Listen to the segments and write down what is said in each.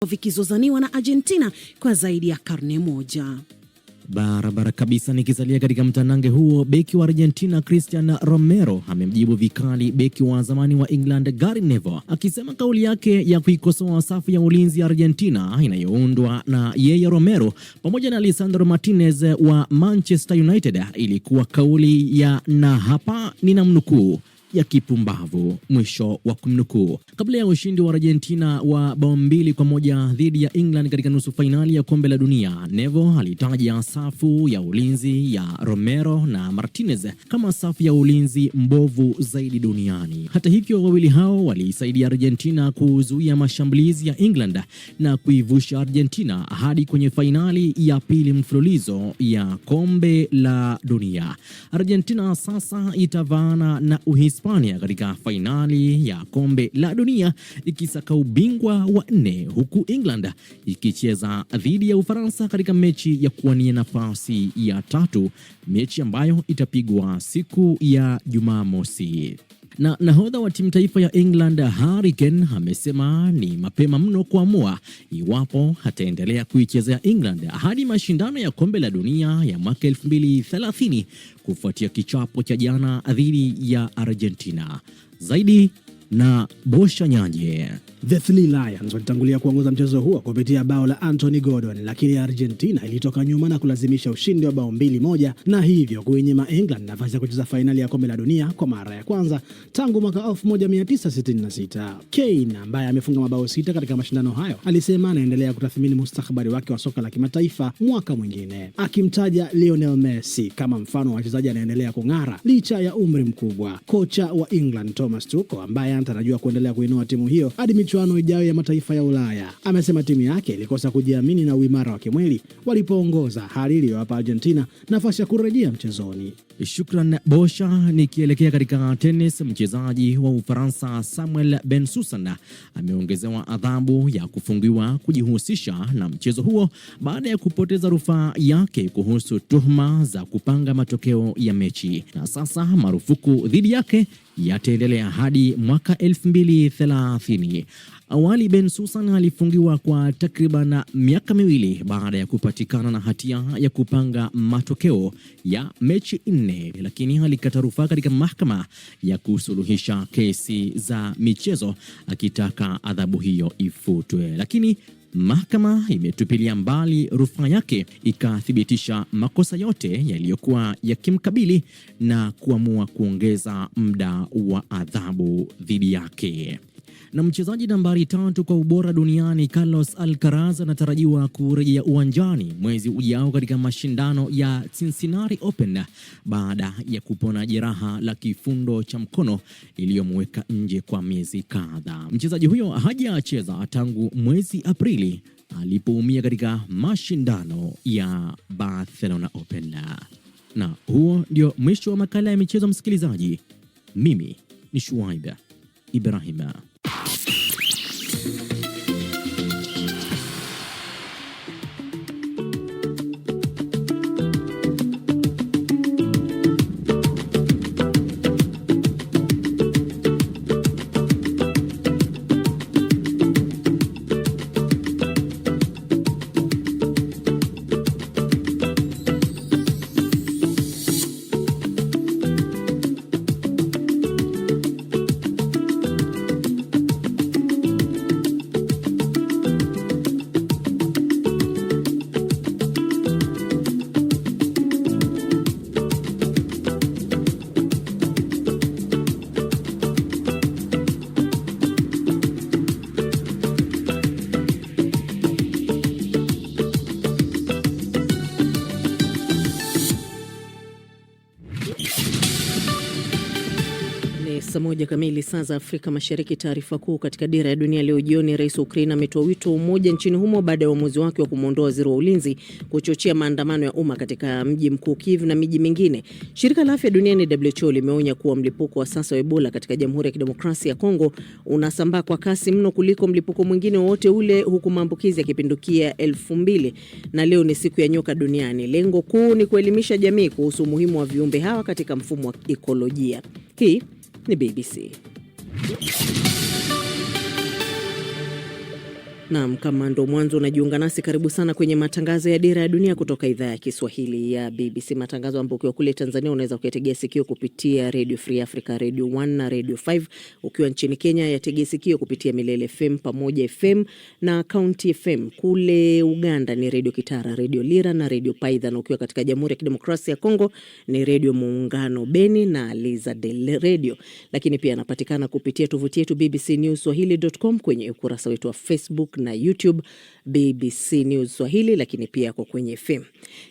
vikizozaniwa na Argentina kwa zaidi ya karne moja. Barabara kabisa. Nikisalia katika mtanange huo, beki wa Argentina Cristian Romero amemjibu vikali beki wa zamani wa England Gary Neville, akisema kauli yake ya kuikosoa safu ya ulinzi ya Argentina inayoundwa na yeye Romero pamoja na Lisandro Martinez wa Manchester United ilikuwa kauli ya, na hapa ninamnukuu, ya kipumbavu, mwisho wa kumnukuu. Kabla ya ushindi wa Argentina wa bao 2-1 dhidi ya England katika nusu fainali ya kombe la dunia, Neville alitaja safu ya ulinzi ya Romero na Martinez kama safu ya ulinzi mbovu zaidi duniani. Hata hivyo, wawili hao walisaidia Argentina kuzuia mashambulizi ya England na kuivusha Argentina hadi kwenye fainali ya pili mfululizo ya kombe la dunia. Argentina sasa itavaana na Uhispania katika fainali ya kombe la dunia ikisaka ubingwa wa 4, huku England ikicheza dhidi ya Ufaransa katika mechi ya kuwania nafasi ya 3, mechi ambayo itapigwa siku ya Jumamosi. Na nahodha wa timu taifa ya England Harry Kane amesema ni mapema mno kuamua iwapo hataendelea kuichezea England hadi mashindano ya kombe la dunia ya mwaka 2030 kufuatia kichapo cha jana dhidi ya Argentina. Zaidi na Bosha Nyanje. The Three Lions walitangulia kuongoza mchezo huo kupitia bao la Anthony Gordon, lakini Argentina ilitoka nyuma na kulazimisha ushindi wa bao 2-1 na hivyo kuinyima England nafasi ya kucheza fainali ya kombe la dunia kwa mara ya kwanza tangu mwaka 1966. Kane, ambaye amefunga mabao 6 katika mashindano hayo, alisema anaendelea kutathmini mustakabali wake wa soka la kimataifa mwaka mwingine, akimtaja Lionel Messi kama mfano wa wachezaji anaendelea kung'ara licha ya umri mkubwa. Kocha wa England Thomas Tuchel, ambaye anatarajiwa kuendelea kuinua timu hiyo hadi michuano ijayo ya mataifa ya Ulaya, amesema timu yake ilikosa kujiamini na uimara wa kimwili walipoongoza, hali iliyowapa Argentina nafasi ya kurejea mchezoni. Shukran Bosha. Nikielekea katika tennis, mchezaji wa Ufaransa Samuel Bensusan ameongezewa adhabu ya kufungiwa kujihusisha na mchezo huo baada ya kupoteza rufaa yake kuhusu tuhuma za kupanga matokeo ya mechi, na sasa marufuku dhidi yake yataendelea hadi mwaka 2030. Awali Bensusan alifungiwa kwa takriban miaka 2 baada ya kupatikana na hatia ya kupanga matokeo ya mechi 4, lakini alikata rufaa katika mahakama ya kusuluhisha kesi za michezo akitaka adhabu hiyo ifutwe, lakini mahakama imetupilia mbali rufaa yake, ikathibitisha makosa yote yaliyokuwa yakimkabili na kuamua kuongeza muda wa adhabu dhidi yake. Na mchezaji nambari 3 kwa ubora duniani Carlos Alcaraz anatarajiwa kurejea uwanjani mwezi ujao katika mashindano ya Cincinnati Open baada ya kupona jeraha la kifundo cha mkono iliyomweka nje kwa miezi kadhaa. Mchezaji huyo hajacheza tangu mwezi Aprili alipoumia katika mashindano ya Barcelona Open. Na huo ndio mwisho wa makala ya michezo, msikilizaji. Mimi ni Shuaib Ibrahim. Saa 1 kamili saa za Afrika Mashariki. Taarifa kuu katika Dira ya Dunia leo jioni. Rais wa Ukraina ametoa wito wa umoja nchini humo baada ya uamuzi wake wa kumwondoa waziri wa ulinzi kuchochea maandamano ya umma katika mji mkuu Kyiv na miji mingine. Shirika la Afya Duniani WHO limeonya kuwa mlipuko wa sasa wa Ebola katika Jamhuri ya Kidemokrasia ya Kongo unasambaa kwa kasi mno kuliko mlipuko mwingine wote ule, huku maambukizi yakipindukia 2000. Na leo ni siku ya nyoka duniani. Lengo kuu ni kuelimisha jamii kuhusu umuhimu wa viumbe hawa katika mfumo wa ekolojia. Hii ni BBC. Naam, kama ndo mwanzo unajiunga nasi, karibu sana kwenye matangazo ya Dira ya Dunia kutoka idhaa ya Kiswahili ya BBC. Matangazo ambayo ukiwa kule Tanzania unaweza kuyategea sikio kupitia Radio Free Africa, Radio 1 na Radio 5. Ukiwa nchini Kenya yategea sikio kupitia Milele FM, Pamoja FM na County FM. Kule Uganda ni Radio Kitara, Radio Lira na Radio Paidha, na ukiwa katika Jamhuri ya Kidemokrasia ya Kongo ni Radio Muungano Beni na Liza Del Radio. Lakini pia anapatikana kupitia tovuti yetu bbcnewswahili.com, kwenye ukurasa wetu wa Facebook na YouTube BBC News Swahili, lakini pia kwa kwenye FM.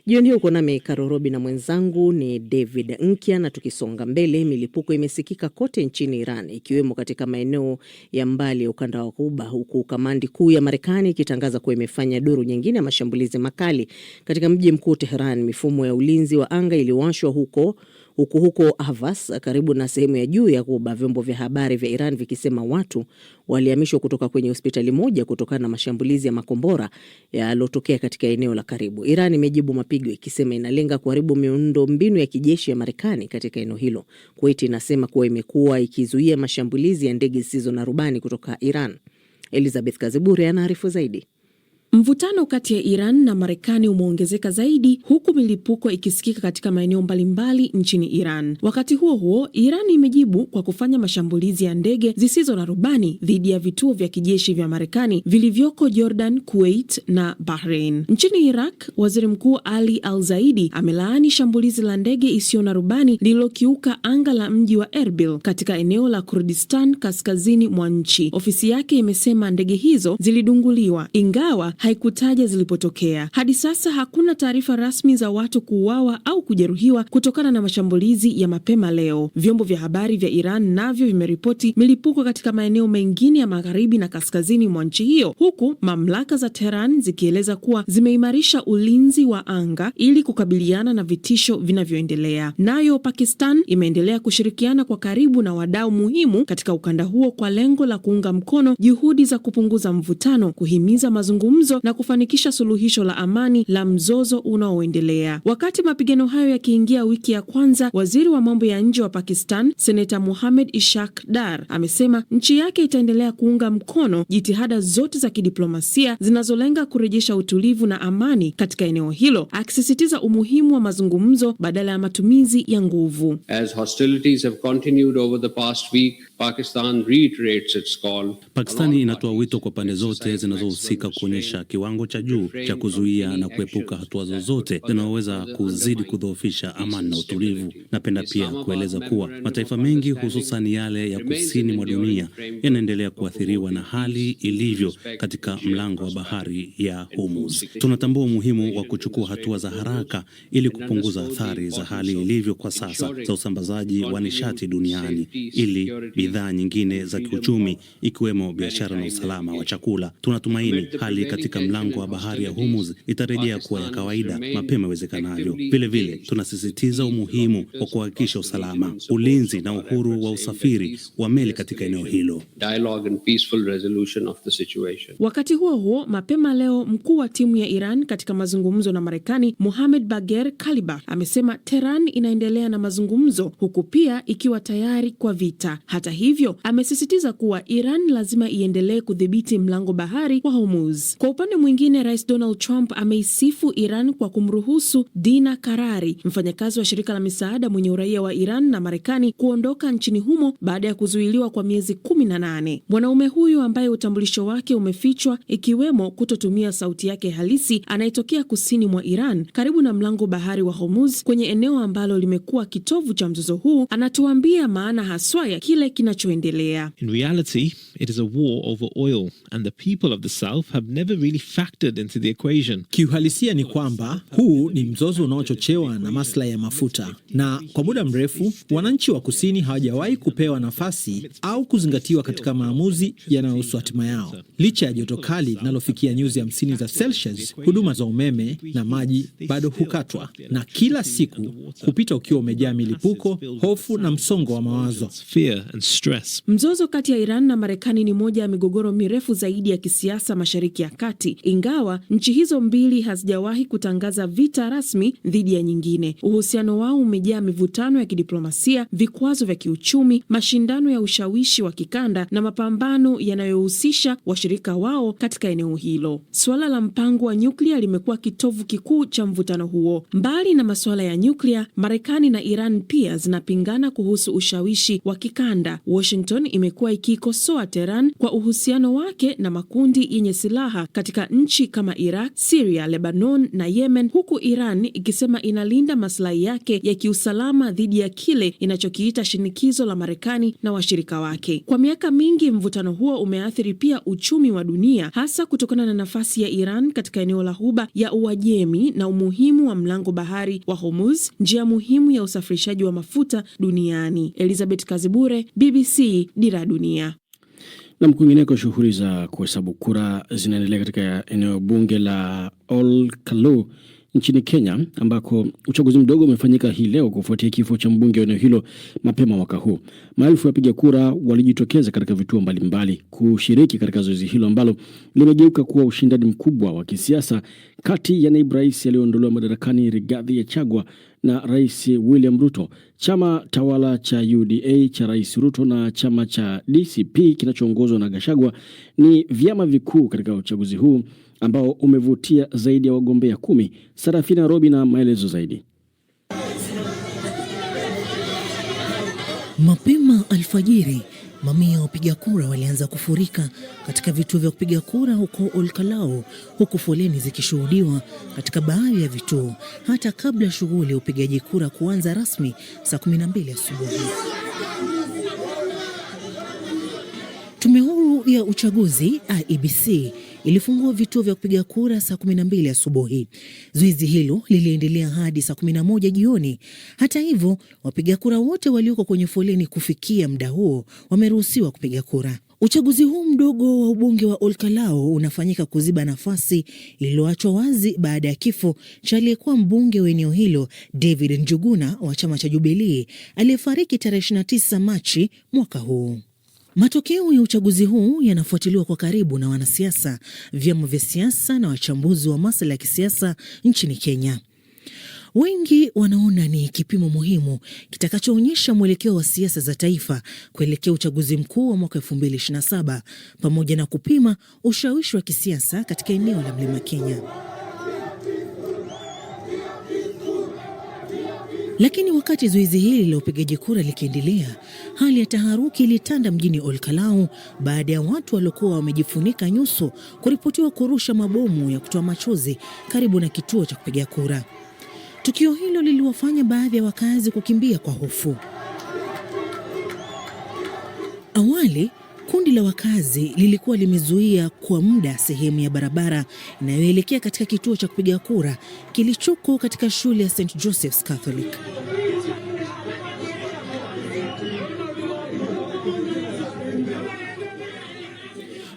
Jioni hii uko nami Karorobi na mwenzangu ni David Nkia, na tukisonga mbele, milipuko imesikika kote nchini Iran, ikiwemo katika maeneo ya mbali ya ukanda wa Ghuba, huku kamandi kuu ya Marekani ikitangaza kuwa imefanya duru nyingine ya mashambulizi makali katika mji mkuu Tehran. Mifumo ya ulinzi wa anga iliwashwa huko Havas, karibu na sehemu ya juu ya Ghuba, vyombo vya habari vya Iran vikisema watu walihamishwa kutoka kwenye hospitali moja kutokana na mashambulizi ya makombora yaliyotokea katika eneo la karibu. Iran imejibu mapigo ikisema inalenga kuharibu miundo mbinu ya kijeshi ya Marekani katika eneo hilo. Kuwait inasema kuwa imekuwa ikizuia mashambulizi ya ndege zisizo na rubani kutoka Iran. Elizabeth Kaziburi anaarifu zaidi. Mvutano kati ya Iran na Marekani umeongezeka zaidi, huku milipuko ikisikika katika maeneo mbalimbali nchini Iran. Wakati huo huo, Iran imejibu kwa kufanya mashambulizi ya ndege zisizo na rubani dhidi ya vituo vya kijeshi vya Marekani vilivyoko Jordan, Kuwait na Bahrain. Nchini Iraq, Waziri Mkuu Ali Al-Zaidi amelaani shambulizi la ndege isiyo na rubani lililokiuka anga la mji wa Erbil katika eneo la Kurdistan kaskazini mwa nchi. Ofisi yake imesema ndege hizo zilidunguliwa, ingawa haikutaja zilipotokea. Hadi sasa hakuna taarifa rasmi za watu kuuawa au kujeruhiwa kutokana na mashambulizi ya mapema leo. Vyombo vya habari vya Iran navyo vimeripoti milipuko katika maeneo mengine ya magharibi na kaskazini mwa nchi hiyo, huku mamlaka za Tehran zikieleza kuwa zimeimarisha ulinzi wa anga ili kukabiliana na vitisho vinavyoendelea. Nayo Pakistan imeendelea kushirikiana kwa karibu na wadau muhimu katika ukanda huo kwa lengo la kuunga mkono juhudi za kupunguza mvutano, kuhimiza mazungumzo na kufanikisha suluhisho la amani la mzozo unaoendelea. Wakati mapigano hayo yakiingia wiki ya kwanza, waziri wa mambo ya nje wa Pakistan, Seneta Mohammad Ishaq Dar, amesema nchi yake itaendelea kuunga mkono jitihada zote za kidiplomasia zinazolenga kurejesha utulivu na amani katika eneo hilo, akisisitiza umuhimu wa mazungumzo badala ya matumizi ya nguvu. As hostilities have continued over the past week, Pakistan reiterates its call. Pakistani inatoa wito kwa pande zote zinazohusika kuonyesha kiwango cha juu cha kuzuia na kuepuka hatua zozote zinazoweza kuzidi kudhoofisha amani na utulivu. Napenda pia kueleza kuwa mataifa mengi, hususan yale ya kusini mwa dunia, yanaendelea kuathiriwa na hali ilivyo katika mlango wa bahari ya Hormuz. Tunatambua umuhimu wa kuchukua hatua za haraka ili kupunguza athari za hali ilivyo kwa sasa za usambazaji wa nishati duniani, ili bidhaa nyingine za kiuchumi ikiwemo biashara na usalama wa chakula. Tunatumaini hali katika mlango wa bahari ya Hormuz itarejea kuwa ya kawaida mapema iwezekanavyo. Vile vile tunasisitiza umuhimu wa kuhakikisha usalama, ulinzi na uhuru wa usafiri wa meli katika eneo hilo. Wakati huo huo, mapema leo mkuu wa timu ya Iran katika mazungumzo na Marekani, Mohamed Bagher Kalibar, amesema Tehran inaendelea na mazungumzo huku pia ikiwa tayari kwa vita. Hata hivyo, amesisitiza kuwa Iran lazima iendelee kudhibiti mlango bahari wa Hormuz. Kwa upande mwingine, Rais Donald Trump ameisifu Iran kwa kumruhusu Dina Karari, mfanyakazi wa shirika la misaada mwenye uraia wa Iran na Marekani, kuondoka nchini humo baada ya kuzuiliwa kwa miezi 18. Mwanaume huyu ambaye utambulisho wake umefichwa, ikiwemo kutotumia sauti yake halisi, anayetokea kusini mwa Iran karibu na mlango bahari wa Hormuz, kwenye eneo ambalo limekuwa kitovu cha mzozo huu, anatuambia maana haswa ya kile kinachoendelea. In reality, it is a war over oil and the people of the South have never really factored into the equation. Kiuhalisia ni kwamba huu ni mzozo unaochochewa na maslahi ya mafuta, na kwa muda mrefu wananchi wa kusini hawajawahi kupewa nafasi au kuzingatiwa katika maamuzi yanayohusu hatima yao. Licha ya joto kali linalofikia nyuzi 50 za Celsius, huduma za umeme na maji bado hukatwa, na kila siku kupita ukiwa umejaa milipuko, hofu na msongo wa mawazo. Fear and stress. Mzozo kati ya Iran na Marekani ni moja ya migogoro mirefu zaidi ya kisiasa Mashariki ya Kati, ingawa nchi hizo mbili hazijawahi kutangaza vita rasmi dhidi ya nyingine. Uhusiano wao umejaa mivutano ya kidiplomasia, vikwazo vya kiuchumi, mashindano ya ushawishi wa kikanda na mapambano yanayohusisha washirika wao katika eneo hilo. Suala la mpango wa nyuklia limekuwa kitovu kikuu cha mvutano huo. Mbali na masuala ya nyuklia, Marekani na Iran pia zinapingana kuhusu ushawishi wa kikanda. Washington imekuwa ikikosoa Tehran kwa uhusiano wake na makundi yenye silaha katika nchi kama Iraq, Syria, Lebanon na Yemen, huku Iran ikisema inalinda maslahi yake ya kiusalama dhidi ya kile inachokiita shinikizo la Marekani na washirika wake. Kwa miaka mingi mvutano huo umeathiri pia uchumi wa dunia, hasa kutokana na nafasi ya Iran katika eneo la Ghuba ya Uajemi na umuhimu wa mlango bahari wa Hormuz, njia muhimu ya usafirishaji wa mafuta duniani. Elizabeth Kazibure, BBC, Dira ya Dunia. Na kwingineko, shughuli za kuhesabu kura zinaendelea katika eneo bunge la Ol-Kalou nchini Kenya, ambako uchaguzi mdogo umefanyika hii leo kufuatia kifo cha mbunge wa eneo hilo mapema mwaka huu. Maelfu ya wapiga kura walijitokeza katika vituo mbalimbali kushiriki katika zoezi hilo ambalo limegeuka kuwa ushindani mkubwa wa kisiasa kati ya naibu rais aliyeondolewa madarakani Rigathi Gachagua na Rais William Ruto. Chama tawala cha UDA cha Rais Ruto na chama cha DCP kinachoongozwa na Gachagua ni vyama vikuu katika uchaguzi huu ambao umevutia zaidi ya wagombea 10. Sarafina Robi na maelezo zaidi. Mapema alfajiri, mamia ya wapiga kura walianza kufurika katika vituo vya kupiga kura huko Ol-Kalou, huku foleni zikishuhudiwa katika baadhi ya vituo hata kabla shughuli ya upigaji kura kuanza rasmi saa 12 asubuhi. Tume huru ya uchaguzi IEBC ilifungua vituo vya kupiga kura saa 12 asubuhi. Zoezi hilo liliendelea hadi saa 11 jioni. Hata hivyo, wapiga kura wote walioko kwenye foleni kufikia muda huo wameruhusiwa kupiga kura. Uchaguzi huu mdogo wa ubunge wa Ol-Kalou unafanyika kuziba nafasi iliyoachwa wazi baada ya kifo cha aliyekuwa mbunge wa eneo hilo David Njuguna wa chama cha Jubilee aliyefariki tarehe 29 Machi mwaka huu. Matokeo ya uchaguzi huu yanafuatiliwa kwa karibu na wanasiasa, vyama vya siasa na wachambuzi wa masuala ya kisiasa nchini Kenya. Wengi wanaona ni kipimo muhimu kitakachoonyesha mwelekeo wa siasa za taifa kuelekea uchaguzi mkuu wa mwaka 2027 pamoja na kupima ushawishi wa kisiasa katika eneo la Mlima Kenya. Lakini wakati zoezi hili la upigaji kura likiendelea, hali ya taharuki ilitanda mjini Ol-Kalou baada ya watu waliokuwa wamejifunika nyuso kuripotiwa kurusha mabomu ya kutoa machozi karibu na kituo cha kupiga kura. Tukio hilo liliwafanya baadhi ya wakazi kukimbia kwa hofu. Awali, kundi la wakazi lilikuwa limezuia kwa muda sehemu ya barabara inayoelekea katika kituo cha kupiga kura kilichoko katika shule ya St. Joseph's Catholic.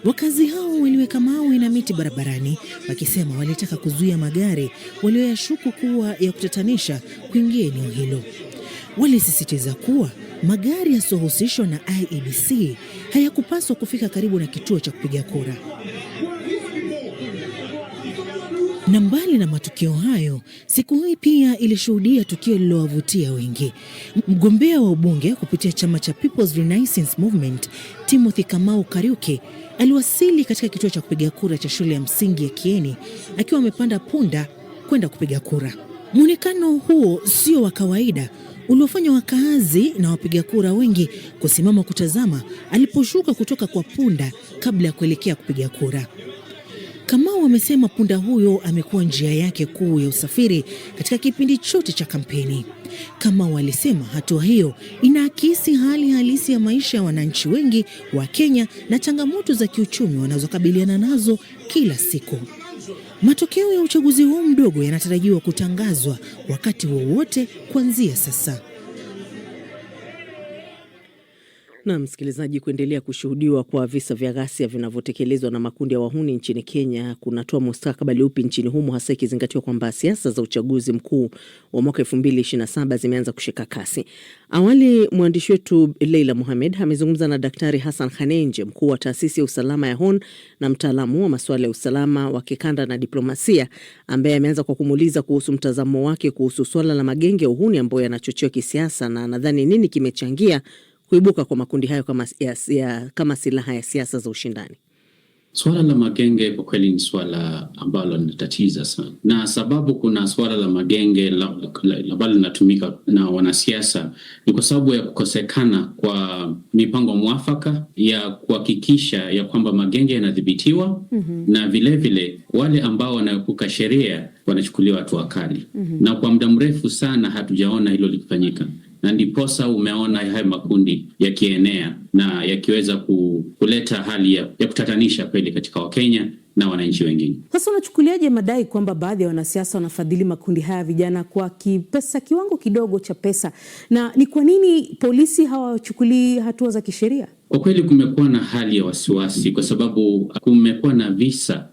Wakazi hao waliweka mawe na miti barabarani wakisema walitaka kuzuia magari walioyashuku kuwa ya kutatanisha kuingia eneo hilo. Walisisitiza kuwa magari yasiyohusishwa na IEBC hayakupaswa kufika karibu na kituo cha kupiga kura. Na mbali na matukio hayo, siku hii pia ilishuhudia tukio lililowavutia wengi. Mgombea wa ubunge kupitia chama cha People's Renaissance Movement, Timothy Kamau Kariuki, aliwasili katika kituo cha kupiga kura cha shule ya msingi ya Kieni akiwa amepanda punda kwenda kupiga kura. Muonekano huo sio wa kawaida, uliofanya wakaazi na wapiga kura wengi kusimama kutazama aliposhuka kutoka kwa punda kabla ya kuelekea kupiga kura. Kamau amesema punda huyo amekuwa njia yake kuu ya usafiri katika kipindi chote cha kampeni. Kamau alisema hatua hiyo inaakisi hali halisi ya maisha ya wananchi wengi wa Kenya na changamoto za kiuchumi wanazokabiliana nazo kila siku. Matokeo ya uchaguzi huu mdogo yanatarajiwa kutangazwa wakati wowote kuanzia sasa. Na msikilizaji, kuendelea kushuhudiwa kwa visa vya ghasia vinavyotekelezwa na makundi ya wahuni nchini Kenya kunatoa mustakabali upi nchini humo, hasa ikizingatiwa kwamba siasa za uchaguzi mkuu wa mwaka 2027 zimeanza kushika kasi. Awali mwandishi wetu Leila Mohamed amezungumza na Daktari Hassan Khanenje, mkuu wa taasisi ya usalama ya HON na mtaalamu wa masuala ya usalama wa kikanda na diplomasia, ambaye ameanza kwa kumuuliza kuhusu mtazamo wake kuhusu swala la magenge ya uhuni ambayo yanachochewa kisiasa, na nadhani nini kimechangia kuibuka kwa makundi hayo kama silaha ya siasa za ushindani. Swala la magenge kwa kweli ni swala ambalo linatatiza sana, na sababu kuna swala la magenge ambalo linatumika na wanasiasa ni kwa sababu ya kukosekana kwa mipango mwafaka ya kuhakikisha ya kwamba magenge yanadhibitiwa, na vile wale ambao wanaepuka sheria wanachukuliwa hatua kali. Na kwa muda mrefu sana hatujaona hilo likifanyika, na ndiposa umeona haya makundi yakienea na yakiweza kuleta hali ya kutatanisha kweli katika Wakenya na wananchi wengine. Sasa unachukuliaje madai kwamba baadhi ya wanasiasa wanafadhili makundi haya vijana kwa kiwango kidogo cha pesa, na ni kwa nini polisi hawachukuli hatua za kisheria? Kwa kweli kumekuwa na hali ya wasiwasi kwa sababu kumekuwa na visa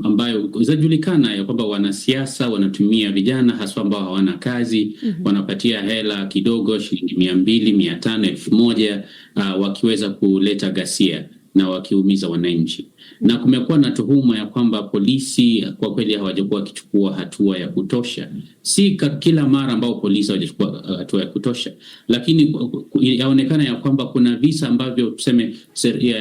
ambayo zajulikana ya kwamba wanasiasa wanatumia vijana haswa ambao hawana kazi, wanapatia hela kidogo, shilingi 200, 500, 1000, wakiweza kuleta ghasia na wakiumiza wananchi. Na kumekuwa na tuhuma ya kwamba polisi kwa kweli hawajakuwa wakichukua hatua ya kutosha. Si kila mara ambao polisi hawajachukua hatua ya kutosha, lakini yaonekana ya kwamba kuna visa ambavyo tuseme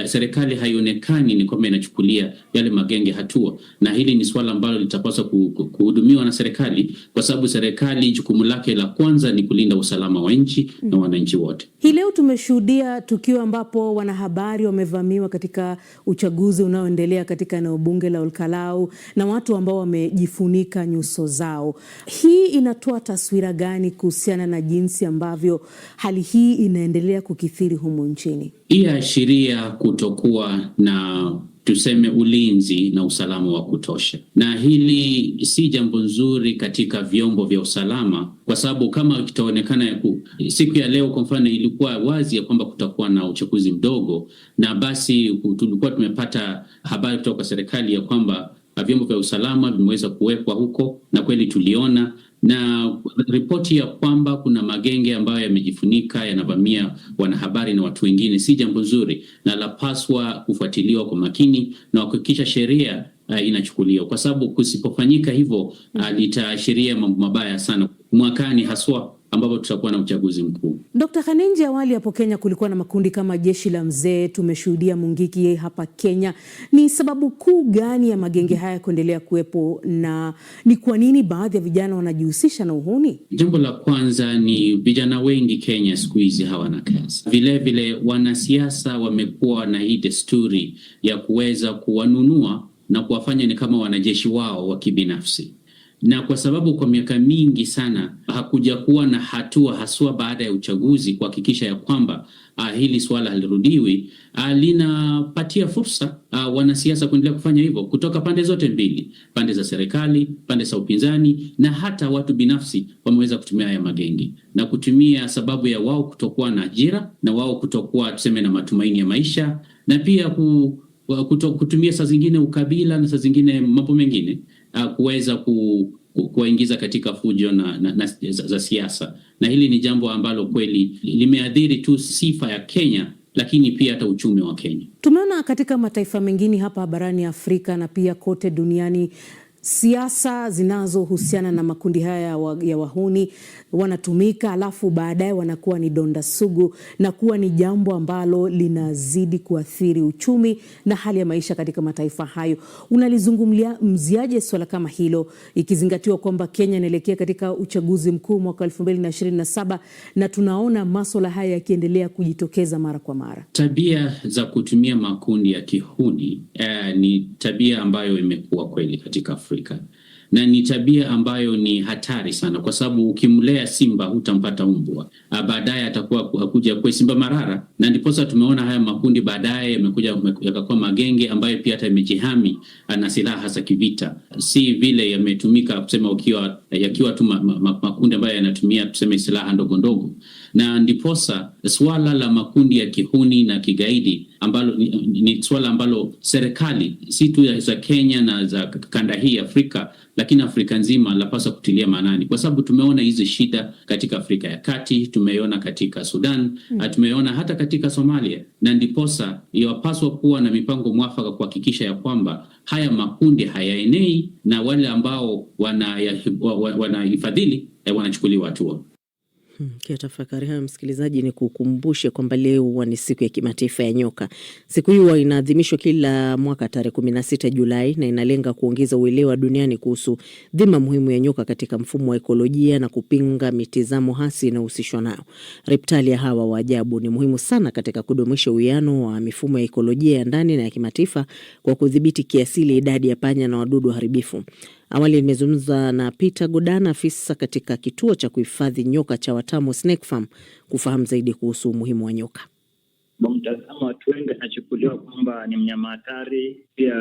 serikali haionekani ni kwamba inachukulia yale magenge hatua, na hili ni swala ambalo litapaswa kuhudumiwa na serikali, kwa sababu serikali jukumu lake la kwanza ni kulinda usalama wa nchi na wananchi wote. Hii leo tumeshuhudia tukio ambapo wanahabari wamevamiwa katika uchaguzi unaoendelea katika eneo bunge la Olkalau na watu ambao wamejifunika nyuso zao. Hii inatoa taswira gani kuhusiana na jinsi ambavyo hali hii inaendelea kukithiri humu nchini? Hii ashiria kutokuwa na tuseme ulinzi na usalama wa kutosha, na hili si jambo nzuri katika vyombo vya usalama, kwa sababu kama kitaonekana siku ya leo kwa mfano ilikuwa wazi ya kwamba kutakuwa na uchaguzi mdogo, na basi tulikuwa tumepata habari kutoka kwa serikali ya kwamba vyombo vya usalama vimeweza kuwekwa huko, na kweli tuliona na ripoti ya kwamba kuna magenge ambayo yamejifunika yanavamia wanahabari na watu wengine, si jambo nzuri, na lapaswa kufuatiliwa kwa makini na kuhakikisha sheria inachukuliwa, kwa sababu kusipofanyika hivyo litaashiria mambo mabaya sana mwakani, haswa ambapo tutakuwa na uchaguzi mkuu. Dr. Khanenje, awali hapo Kenya kulikuwa na makundi kama Jeshi la Mzee, tumeshuhudia Mungiki hapa Kenya. Ni sababu kuu gani ya magenge haya kuendelea kuwepo, na ni kwa nini baadhi ya vijana wanajihusisha na uhuni? Jambo la kwanza ni vijana wengi Kenya siku hizi hawana kazi. Vile wanasiasa wamekuwa na hii desturi ya kuweza kuwanunua na kuwafanya ni kama wanajeshi wao wa kibinafsi. Na kwa sababu kwa miaka mingi sana hakuja kuwa na hatua haswa baada ya uchaguzi kuhakikisha ya kwamba hili swala halirudiwi, linapatia fursa wanasiasa kuendelea kufanya hivyo kutoka pande zote mbili, pande za serikali, pande za upinzani, na hata watu binafsi wameweza kutumia haya magenge na kutumia sababu ya wao kutokuwa na ajira na wao kutokuwa tuseme na matumaini ya maisha, na pia kutumia saa zingine ukabila na saa zingine mambo mengine kuweza kuwaingiza katika fujo za siasa. Na hili ni jambo ambalo kweli limeathiri tu sifa ya Kenya, lakini pia hata uchumi wa Kenya. Tumeona katika mataifa mengine hapa barani Afrika na pia kote duniani, siasa zinazohusiana na makundi haya ya wahuni wanatumika, alafu baadaye wanakuwa ni donda sugu na kuwa ni jambo ambalo linazidi kuathiri uchumi na hali ya maisha katika mataifa hayo. Unalizungumziaje swala kama hilo, ikizingatiwa kwamba Kenya inaelekea katika uchaguzi mkuu mwaka 2027 na tunaona masuala haya yakiendelea kujitokeza mara kwa mara? Tabia za kutumia makundi ya kihuni ni tabia ambayo imekuwa kweli katika Afrika, na ni tabia ambayo ni hatari sana, kwa sababu ukimlea simba hutampata mbwa. Baadaye atakuwa kuja kwa simba marara, na ndiposa tumeona haya makundi baadaye yamekuja yakakuwa magenge ambayo pia hata yamejihami na silaha za kivita, si vile yametumika kusema yakiwa tu makundi ambayo yanatumia tuseme silaha ndogo ndogo. na ndiposa swala la makundi ya kihuni na kigaidi ambalo ni swala ambalo serikali si tu za Kenya na za kanda hii Afrika, lakini Afrika nzima lapaswa kutilia maanani, kwa sababu tumeona hizi shida katika Afrika ya Kati, tumeona katika Sudan, tumeona hata katika Somalia, na ndiposa yapaswa kuwa na mipango mwafaka kuhakikisha ya kwamba haya makundi hayaenei na wale ambao wanahifadhili wanachukuliwa hatua. Tafakari hayo msikilizaji, ni kukumbushe kwamba leo ni siku ya kimataifa ya nyoka. Siku hiyo inaadhimishwa kila mwaka tarehe 16 Julai na inalenga kuongeza uelewa duniani kuhusu dhima muhimu ya nyoka katika mfumo wa ekolojia na kupinga mitazamo hasi inayohusishwa nao. Reptalia hawa wa ajabu ni muhimu sana katika kudumisha uwiano wa mifumo ya ekolojia ya ndani na ya kimataifa kwa kudhibiti kiasili idadi ya panya na wadudu haribifu. Awali nimezungumza na Peter Godana, afisa katika kituo cha kuhifadhi nyoka cha Watamu Snake Farm, kufahamu zaidi kuhusu umuhimu wa nyoka. Mtazamo watu wengi anachukuliwa kwamba ni mnyama hatari. Pia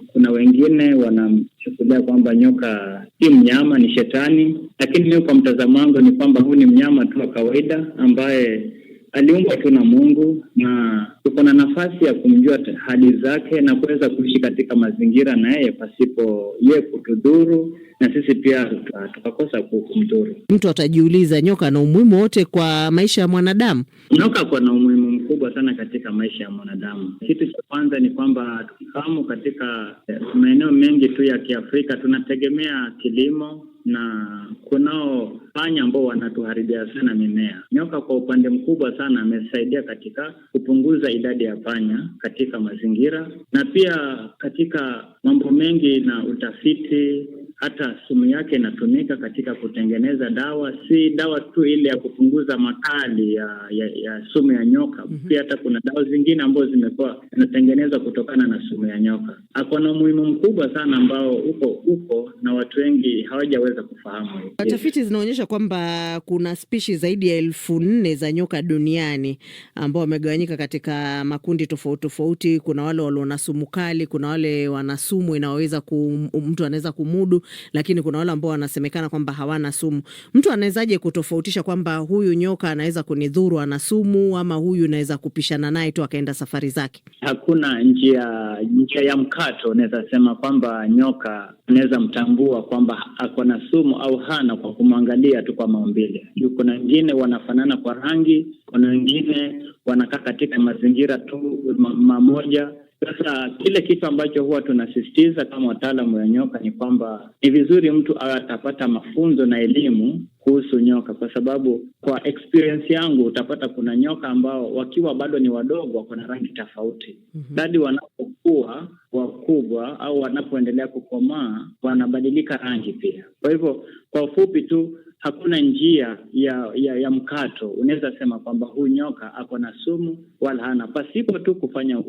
kuna wengine wanachukulia kwamba nyoka si mnyama, ni shetani. Lakini mimi kwa mtazamo wangu ni kwamba huu ni mnyama tu wa kawaida ambaye aliumbwa tu na Mungu, na tuko na nafasi ya kumjua hali zake na kuweza kuishi katika mazingira na yeye pasipo yeye kutudhuru, na sisi pia tukakosa kumdhuru. Mtu atajiuliza, nyoka na umuhimu wote kwa maisha ya mwanadamu? Nyoka kwa na umuhimu mkubwa sana katika maisha ya mwanadamu. Kitu cha kwanza ni kwamba tukifahamu katika maeneo mengi tu ya Kiafrika tunategemea kilimo, na kunao panya ambao wanatuharibia sana mimea. Nyoka kwa upande mkubwa sana amesaidia katika kupunguza idadi ya panya katika mazingira, na pia katika mambo mengi na utafiti. Hata sumu yake inatumika katika kutengeneza dawa, si dawa tu ile ya kupunguza makali ya sumu ya nyoka. Pia hata kuna dawa zingine ambazo zimekuwa zinatengenezwa kutokana na sumu ya nyoka. Akona umuhimu mkubwa sana ambao uko na watu wengi hawajaweza kufahamu. Tafiti zinaonyesha kwamba kuna spishi zaidi ya 4,000 za nyoka duniani ambao wamegawanyika katika makundi tofauti tofauti. Kuna wale wana sumu kali, kuna wale wana sumu inaweza mtu anaweza kumudu, lakini kuna wale ambao wanasemekana kwamba hawana sumu. Mtu anawezaje kutofautisha kwamba huyu nyoka anaweza kunidhuru, ana sumu, ama huyu naweza kupishana naye tu akaenda safari zake? Hakuna njia ya mkato naweza sema kwamba nyoka naweza mtambua kwamba ako na sumu au hana kwa kumwangalia tu kwa maumbile. Kuna wengine wanafanana kwa rangi, kuna wengine wanakaa katika mazingira tu mamoja. Sasa kile kitu ambacho huwa tunasisitiza kama wataalamu wa nyoka ni kwamba ni vizuri mtu atapata mafunzo na elimu kuhusu nyoka, kwa sababu kwa experience yangu utapata kuna nyoka ambao wakiwa bado ni wadogo wako na rangi tofauti. Hadi wanapokuwa wakubwa au wanapoendelea kukomaa wanabadilika rangi pia. Kwa hivyo kwa ufupi tu, hakuna njia ya mkato unaweza sema kwamba huyu nyoka ako na sumu wala hana, pasipo tu kufanya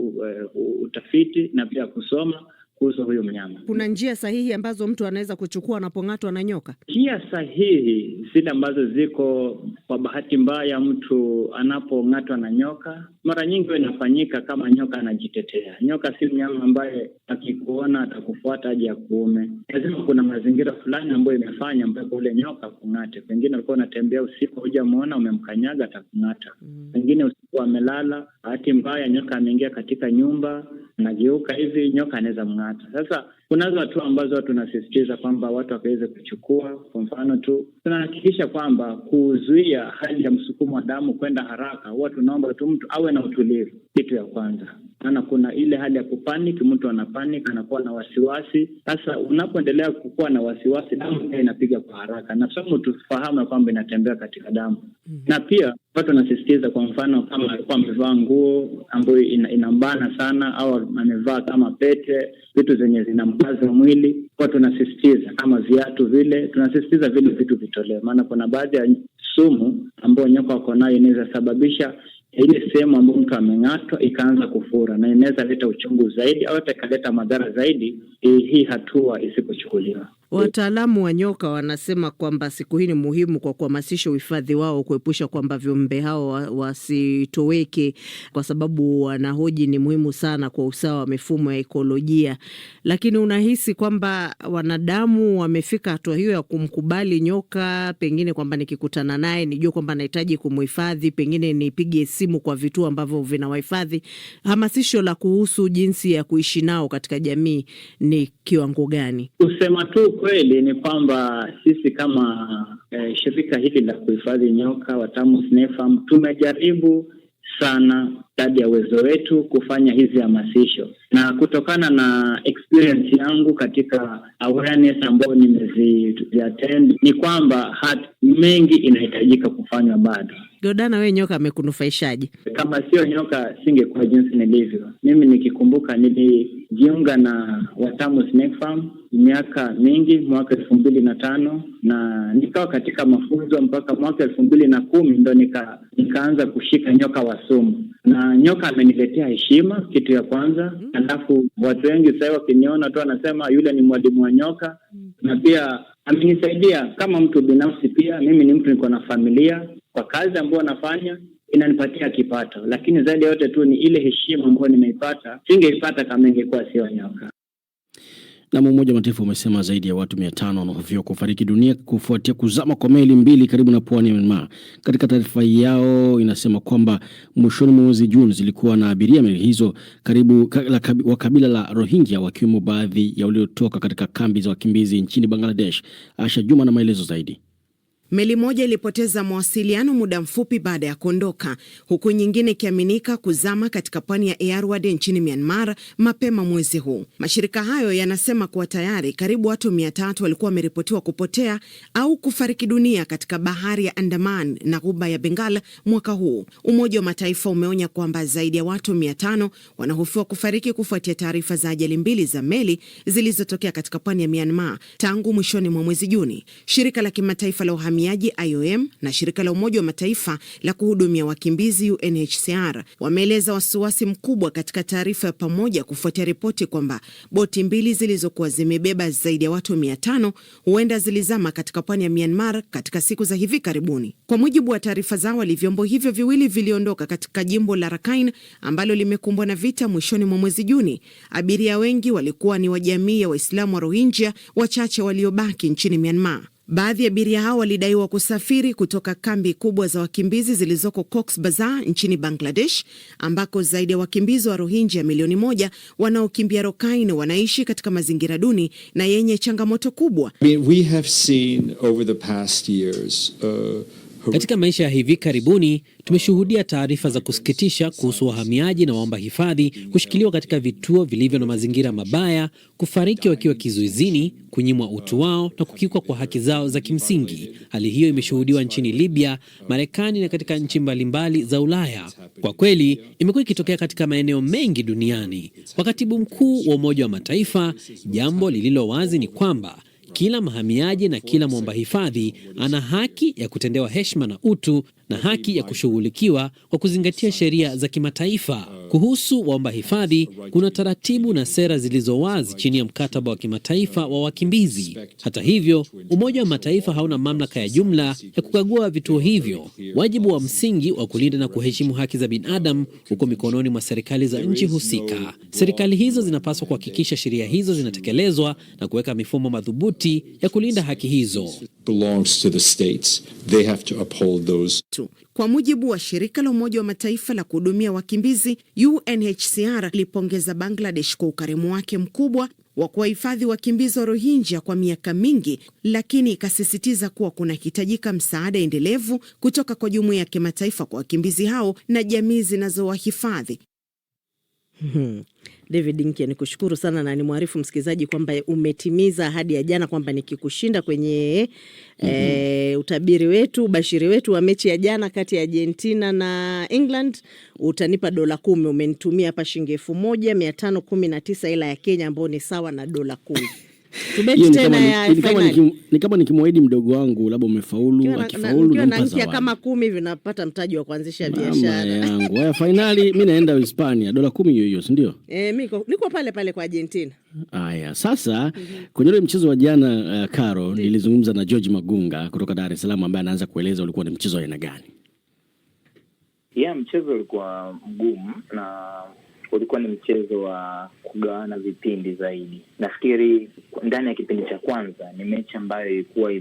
utafiti na pia kusoma kuhusu huyu mnyama. Kuna njia sahihi ambazo mtu anaweza kuchukua anapong'atwa na nyoka? Njia sahihi zile ambazo ziko, kwa bahati mbaya mtu anapong'atwa na nyoka, mara nyingi inafanyika kama nyoka anajitetea. Nyoka si mnyama ambaye akikuona atakufuata aje akuume. Lazima kuna mazingira fulani ambayo imefanya mpaka ule nyoka kung'ate. Pengine alikuwa anatembea usiku, hujamuona, umemkanyaga, atakung'ata. Pengine usiku amelala, bahati mbaya nyoka ameingia katika nyumba, anageuka hivi, nyoka anaweza mng'ata. Sasa kunazo hatua ambazo tunasisitiza kwamba watu wakaweze kuchukua. Kwa mfano tu, tunahakikisha kwamba kuzuia hali ya msukumo wa damu kwenda haraka, huwa tunaomba tu mtu awe na utulivu, kitu ya kwanza. Maana kuna ile hali ya kupaniki, mtu anapanik, anakuwa na wasiwasi. Sasa unapoendelea kukuwa na wasiwasi, damu pia inapiga kwa haraka, na somo tufahamu kwamba inatembea katika damu. Na pia watu wanasisitiza, kwa mfano kama alikuwa amevaa nguo ambayo inambana sana, au amevaa kama pete, vitu zenye zinamkaza mwili, watu tunasisitiza kama viatu vile, tunasisitiza vile vitu vitolewe. Maana kuna baadhi ya sumu ambayo nyoka wako nayo inaweza sababisha ile sehemu ambayo mtu ameng'atwa ikaanza kufura, na inaweza leta uchungu zaidi au hata ikaleta madhara zaidi hii hatua isipochukuliwa. Wataalamu wa nyoka wanasema kwamba siku hii ni muhimu kwa kuhamasisha uhifadhi wao, kuepusha kwamba viumbe hao wasitoweke, kwa sababu wanahoji ni muhimu sana kwa usawa wa mifumo ya ekolojia. Lakini unahisi kwamba wanadamu wamefika hatua hiyo ya kumkubali nyoka, pengine kwamba nikikutana naye nijue kwamba nahitaji kumhifadhi, pengine nipige simu kwa vituo ambavyo vinawahifadhi? Hamasisho la kuhusu jinsi ya kuishi nao katika jamii ni kiwango gani? Kusema tu kweli ni kwamba sisi kama shirika hili la kuhifadhi nyoka Watamu Snake Farm tumejaribu sana kadri ya uwezo wetu kufanya hizi hamasisho, na kutokana na experience yangu katika awareness ambayo nimeziattend ni kwamba mengi inahitajika kufanywa bado. Godana, wewe nyoka amekunufaishaje? Kama sio nyoka singekuwa jinsi nilivyo. Mimi nikikumbuka nilijiunga na Watamu Snake Farm miaka mingi, mwaka 2005 na nikawa katika mafunzo mpaka mwaka 2010 ndo nikaanza kushika nyoka wa sumu. Na nyoka ameniletea heshima, kitu ya kwanza. Alafu watu wengi sasa wakiniona tu wanasema yule ni mwalimu wa nyoka. Na pia amenisaidia kama mtu binafsi pia. Mimi ni mtu niko na familia, kwa kazi ambayo nafanya inanipatia kipato, lakini zaidi yote tu ni ile heshima ambayo nimeipata, singeipata kama ingekuwa sio nyoka. Na Umoja wa Mataifa umesema zaidi ya watu 500 wanahofiwa kufariki dunia kufuatia kuzama kwa meli mbili karibu na pwani ya Myanmar. Katika taarifa yao inasema kwamba mwishoni mwa mwezi Juni zilikuwa na abiria meli hizo karibu wa kabila la Rohingya, wakiwemo baadhi ya waliotoka katika kambi za wakimbizi nchini Bangladesh. Asha Juma na maelezo zaidi. Meli moja ilipoteza mawasiliano muda mfupi baada ya kuondoka, huku nyingine ikiaminika kuzama katika pwani ya Erowade nchini Myanmar mapema mwezi huu. Mashirika hayo yanasema kuwa tayari karibu watu 300 walikuwa wameripotiwa kupotea au kufariki dunia katika bahari ya Andaman na ghuba ya Bengal mwaka huu. Umoja wa Mataifa umeonya kwamba zaidi ya watu 500 wanahofiwa kufariki kufuatia taarifa za ajali mbili za meli zilizotokea katika pwani ya Myanmar tangu mwishoni mwa mwezi Juni. Shirika la kimataifa la uhamiaji IOM na shirika la Umoja wa Mataifa la kuhudumia wakimbizi UNHCR wameeleza wasiwasi mkubwa katika taarifa ya pamoja kufuatia ripoti kwamba boti mbili zilizokuwa zimebeba zaidi ya watu 500 huenda zilizama katika pwani ya Myanmar katika siku za hivi karibuni. Kwa mujibu wa taarifa za awali, vyombo hivyo viwili viliondoka katika jimbo la Rakhine ambalo limekumbwa na vita mwishoni mwa mwezi Juni. Abiria wengi walikuwa ni wa jamii ya Waislamu wa Rohingya, wachache waliobaki nchini Myanmar. Baadhi ya abiria hao walidaiwa kusafiri kutoka kambi kubwa za wakimbizi zilizoko Cox's Bazar nchini Bangladesh, ambako zaidi ya wakimbizi wa Rohingya milioni 1 wanaokimbia Rakhine wanaishi katika mazingira duni na yenye changamoto kubwa. We have seen over the past years katika maisha ya hivi karibuni tumeshuhudia taarifa za kusikitisha kuhusu wahamiaji na waomba hifadhi kushikiliwa katika vituo vilivyo na mazingira mabaya, kufariki wakiwa kizuizini, kunyimwa utu wao na kukiukwa kwa haki zao za kimsingi. Hali hiyo imeshuhudiwa nchini Libya, Marekani na katika nchi mbalimbali za Ulaya. Kwa kweli imekuwa ikitokea katika maeneo mengi duniani. Kwa Katibu Mkuu wa Umoja wa Mataifa, jambo lililo wazi ni kwamba kila mhamiaji na kila mwomba hifadhi ana haki ya kutendewa heshima na utu na haki ya kushughulikiwa kwa kuzingatia sheria za kimataifa. Kuhusu waomba hifadhi, kuna taratibu na sera zilizo wazi chini ya mkataba wa kimataifa wa wakimbizi. Hata hivyo, Umoja wa Mataifa hauna mamlaka ya jumla ya kukagua vituo hivyo. Wajibu wa msingi wa kulinda na kuheshimu haki za binadamu uko mikononi mwa serikali za nchi husika. Serikali hizo zinapaswa kuhakikisha sheria hizo zinatekelezwa na kuweka mifumo madhubuti ya kulinda haki hizo. Belongs to the states. They have to uphold those. Kwa mujibu wa shirika la Umoja wa Mataifa la kuhudumia wakimbizi, UNHCR ilipongeza Bangladesh kwa ukarimu wake mkubwa wa kuwahifadhi wakimbizi wa Rohingya kwa miaka mingi, lakini ikasisitiza kuwa kunahitajika msaada endelevu kutoka kwa jumuiya ya kimataifa kwa wakimbizi hao na jamii zinazowahifadhi. David Nkya, nikushukuru sana na nimwarifu msikilizaji kwamba umetimiza ahadi ya jana kwamba nikikushinda kwenye utabiri wetu, ubashiri wetu wa mechi ya jana kati ya Argentina na England utanipa $10. Umenitumia hapa shilingi 1519 ila ya Kenya ambayo ni sawa na $10. Tubeti tena ya finali. Ni kama nikimwahidi mdogo wangu labda umefaulu, akifaulu nampa zawadi. Kama 10 vinapata mtaji wa kuanzisha biashara. Yangu. Haya finali mimi naenda Hispania, dola 10 hiyo, si ndio? Mimi niko pale pale kwa Argentina. Haya, sasa kwenye ile mchezo wa jana Karo, nilizungumza na George Magunga kutoka Dar es Salaam ambaye anaanza kueleza ulikuwa ni mchezo wa aina gani. Mchezo ulikuwa mgumu na ulikuwa ni mchezo wa kugawana vipindi zaidi. Nafikiri ndani ya kipindi cha kwanza ni mechi ambayo ilikuwa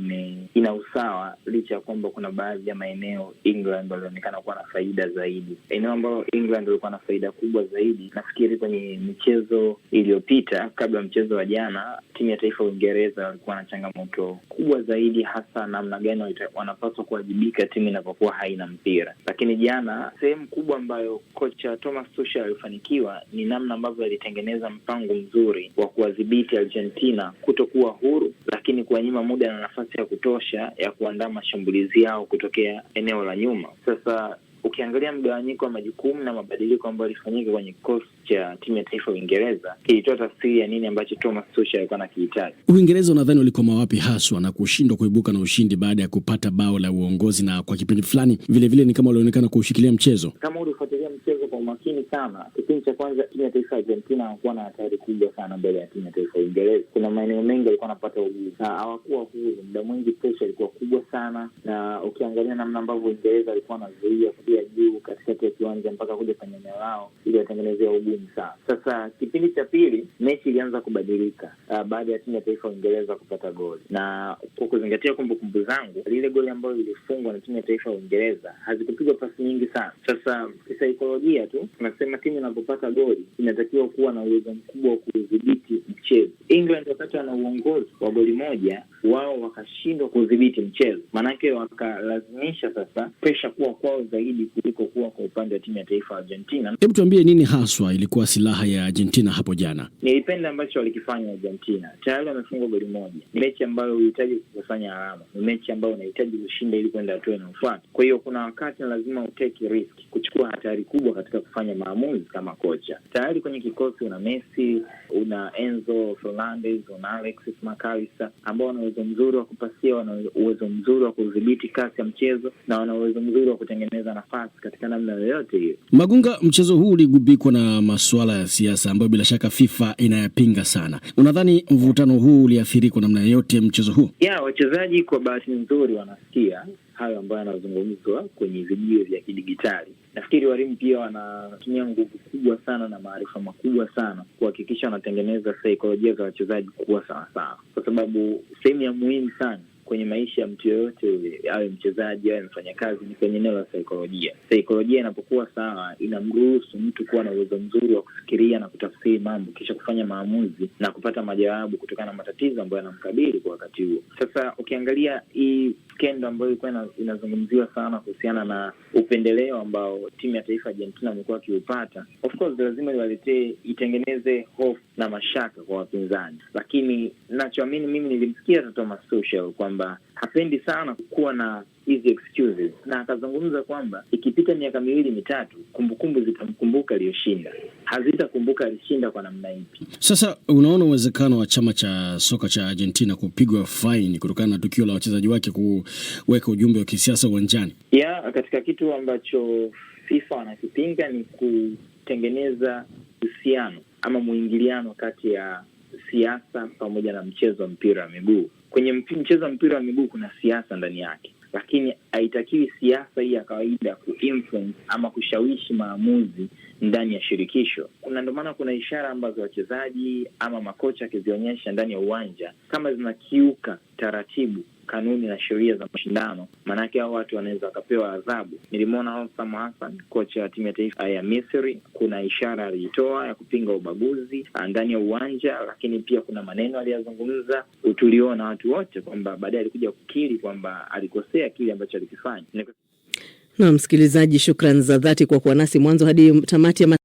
ina usawa, licha ya kwamba kuna baadhi ya maeneo England walionekana kuwa na faida zaidi. Eneo ambalo England walikuwa na faida kubwa zaidi, nafikiri kwenye michezo iliyopita kabla mchezo wa jana, timu ya taifa ya Uingereza walikuwa na changamoto kubwa zaidi, hasa namna gani wanapaswa kuwajibika timu inapokuwa haina mpira. Lakini jana sehemu kubwa ambayo kocha Thomas Tuchel alifanikiwa ni namna ambavyo alitengeneza mpango mzuri wa kuwadhibiti Argentina kutokuwa huru, lakini kuwanyima muda na nafasi ya kutosha ya kuandaa mashambulizi yao kutokea eneo la nyuma. Sasa ukiangalia mgawanyiko wa majukumu na mabadiliko ambayo yalifanyika kwenye kikosi cha timu ya taifa ya Uingereza, kilitoa tafsiri ya nini ambacho Thomas Tuchel alikuwa anakihitaji. Uingereza unadhani ulikoma wapi haswa na kushindwa kuibuka na ushindi baada ya kupata bao la uongozi, na kwa kipindi fulani vile ni kama walionekana kushikilia mchezo? Kama ulifuatilia mchezo kwa umakini sana, kipindi cha kwanza timu ya taifa ya Argentina hawakuwa na hatari kubwa sana mbele ya timu ya taifa ya Uingereza. Kuna maeneo mengi walikuwa wanapata ugumu na hawakuwa huru. Muda mwingi pressure ilikuwa kubwa sana, na ukiangalia namna ambavyo Uingereza walikuwa wanazuia kuja juu katikati ya kiwanja mpaka kuja kwenye eneo lao ili watengenezea ugumu sana. Sasa kipindi cha pili mechi ilianza kubadilika baada ya timu ya taifa ya Uingereza kupata goli, na kwa kuzingatia kumbukumbu zangu, lile goli ambalo lilifungwa na timu ya taifa ya Uingereza hazikupigwa pasi nyingi sana. Sasa kisaikolojia tu tunasema timu inapopata goli inatakiwa kuwa na uwezo mkubwa wa kudhibiti mchezo. England wakati wana uongozi wa goli moja, wao wakashindwa kudhibiti mchezo, manake wakalazimisha sasa pressure kuwa kwao zaidi kuliko kuwa kwa upande wa timu ya taifa ya Argentina. Hebu tuambie nini haswa ilikuwa silaha ya Argentina hapo jana? Nilipenda ambacho walikifanya Argentina. Tayari wamefungwa goli moja. Ni mechi ambayo unahitaji kukusanya alama. Ni mechi ambayo unahitaji kushinda ili kwenda hatua inayofuata. Kwa hiyo kuna wakati lazima utake risk, kuchukua hatari kubwa katika kufanya maamuzi kama kocha. Tayari kwenye kikosi una Messi, una Enzo Fernandez, una Alexis McAllister ambao wana uwezo mzuri wa kupasia, wana uwezo mzuri wa kudhibiti kasi ya mchezo na wana uwezo mzuri wa kutengeneza nafasi katika namna yoyote hiyo. Magunga, mchezo huu uligubikwa na masuala ya siasa ambayo bila shaka FIFA inayapinga sana. Unadhani mvutano huu uliathiri kwa namna yote mchezo huu? Wachezaji kwa bahati nzuri wanasikia hayo ambayo yanazungumzwa kwenye video vya kidigitali. Nafikiri walimu pia wanatumia nguvu kubwa sana na maarifa makubwa sana kuhakikisha wanatengeneza saikolojia za wachezaji kuwa sawa, kwa sababu sehemu ya muhimu sana kwenye maisha ya mtu yoyote yule, awe mchezaji awe mfanyakazi, ni kwenye eneo la saikolojia. Saikolojia inapokuwa sawa, inamruhusu mtu kuwa na uwezo mzuri wa kufikiria na kutafsiri mambo, kisha kufanya maamuzi na kupata majawabu kutokana na matatizo ambayo yanamkabili kwa wakati huo. Sasa ukiangalia hii skendo ambayo ilikuwa inazungumziwa sana kuhusiana na upendeleo ambao timu ya taifa Argentina imekuwa kiupata, of course lazima itengeneze hofu na mashaka kwa wapinzani. Lakini ninachoamini mimi, nilimsikia Thomas Tuchel kwamba hapendi sana kuwa na hizi excuses, na akazungumza kwamba ikipita miaka 2-3 kumbukumbu zitamkumbuka aliyoshinda, hazitakumbuka alishinda kwa namna ipi. Sasa unaona uwezekano wa chama cha soka cha Argentina kupigwa faini kutokana na tukio la wachezaji wake kuweka ujumbe wa kisiasa uwanjani? Katika kitu ambacho FIFA wanakipinga ni kutengeneza uhusiano ama muingiliano kati ya siasa pamoja na mchezo wa mpira wa miguu. Kwenye mchezo wa mpira wa miguu kuna siasa ndani yake, lakini haitakiwi siasa hii ya kawaida kuinfluence ama kushawishi maamuzi ndani ya shirikisho. Ndio maana kuna ishara ambazo wachezaji ama makocha akizionyesha ndani ya uwanja kama zinakiuka taratibu, kanuni na sheria za mashindano, manake hao watu wanaweza wakapewa adhabu. Nilimwona Hossam Hassan, kocha wa timu ya taifa ya Misri, kuna ishara alitoa ya kupinga ubaguzi ndani ya uwanja, lakini pia kuna maneno aliyazungumza. Tuliona watu wote kwamba baadaye alikuja kukiri kwamba alikosea kile ambacho alikifanya. Na msikilizaji, shukrani za dhati kwa kuwa nasi mwanzo hadi tamati ya